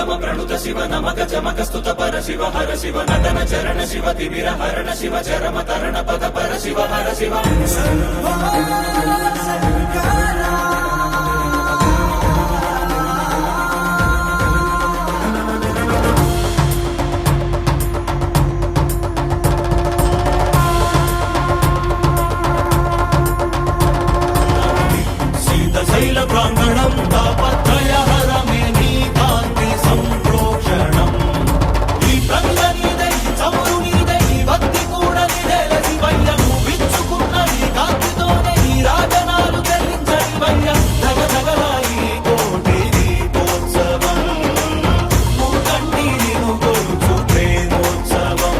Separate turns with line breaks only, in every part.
ప్రియతమ ప్రణుత శివ నమక చమక స్తుత పర శివ హర శివ నటన చరణ శివ తిమిర హరణ శివ చరమ తరణ పద పర శివ హర శివ శైల ప్రాంగణం తాపత్రయ హరమే నీ కాంతి సంప్రోక్షణం ఈ ప్రంగ నీదై చమురు నీదై భక్తి కూడా నీదేల శివయ్యము విచ్చుకున్న నీ కాంతితోనే ఈ రాజనాలు చెల్లించని వయ్య జగ జగలాయి కోటి దీపోత్సవం మూకంటి నిను కొలుచు ప్రేమోత్సవం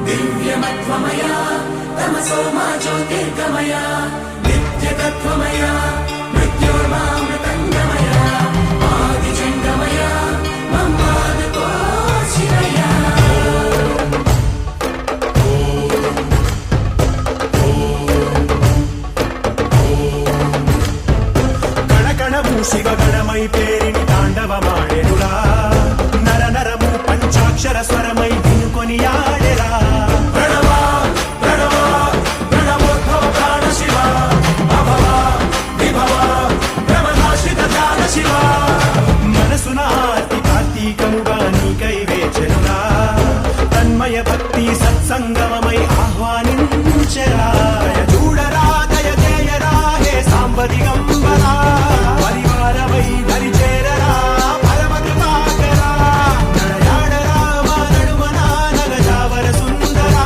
दिव्यमत्वमय तमसो मा ज्योतिर्गमय नित्यतत्वमय मृत्योर्मामृतङ्गमय आदिजङ्गमय मम्मादकोशिरय कणकणमु शिवगणमै पेरिणि ताण्डवमाडेनुरा नर नरमु पंचाक्षर स्वरमै विनुकोनियाडेरा భక్తి సత్సంగమై ఆహ్వానించరాయ చూడరా దయ చేయరా హే సాంబదిగంబరా పరివారమై దరి చేరరా పరమ కృపాకరా నడయాడరా మా నడుమనా నగజావర సుందరా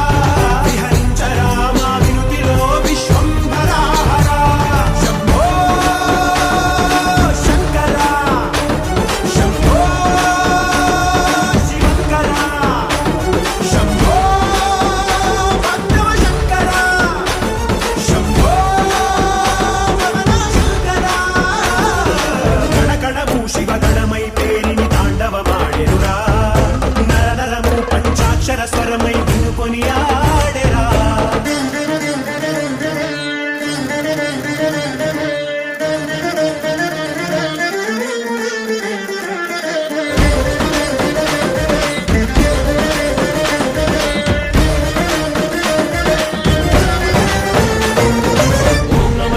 విహరించరా మా వినుతిలో విశ్వంభరా శంభో శంకరా శంభో శివంకరా శంభో భక్తవ శంకర శంభో శంకర గణగణము శివగణమై పేరిని తాండవమాడెనురా నర నరము పంచాక్షర స్వరమై వినుకొని ఆడెరా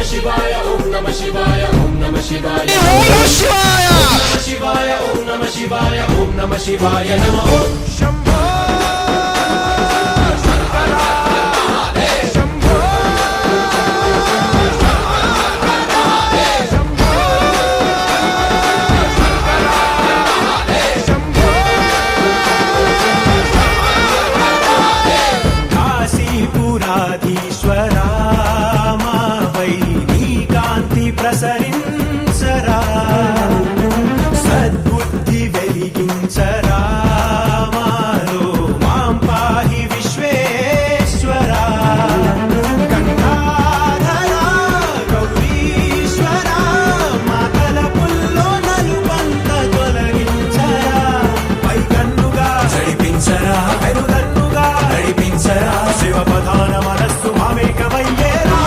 शिवाय ओम नमः शिवाय ओम नमः शिवाय ओम नमः शिवाय ओम नमः शिवाय नमः
शंभो शंकरा शंभो शंभो शंभो
काशीपुराधीश्वरा मा वै नी कांति प्रसरिंचरा सद्बुद्धि వెలిగించరా మాలో మాం పాహి విశ్వేశ్వరా గంగాధరా గౌరీశ్వరా మాతల పుల్లో నలుపంత తొలగించరా పై కన్నుగా చడిపించరా పెరుదన్నుగా నడిపించరా శివ ప్రధాన మనస్సు మామేకమయ్యేరా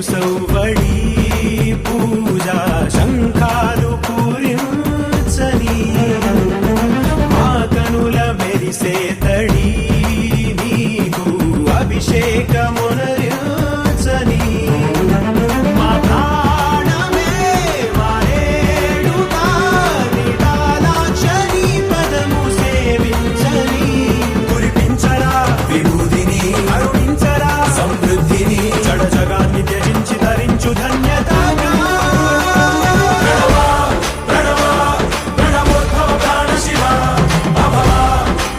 సౌవడి పూజా శంఖాలు పూరించని మా కనుల మెరిసే తడి నీకు అభిషేకమునరించని మా ప్రాణమే మారేడుగా నిటాలాక్షరి పదము సేవించని కురిపించరా విభూతిని అరుణించరా సమృద్ధిని జడ జగాన్ని త్యజించి ధరించు ధన్యతగా
ప్రణవోద్భవ ప్రాణ శివ అభవ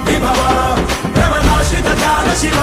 విభవ భ్రమనాశిత ధ్యాన శివ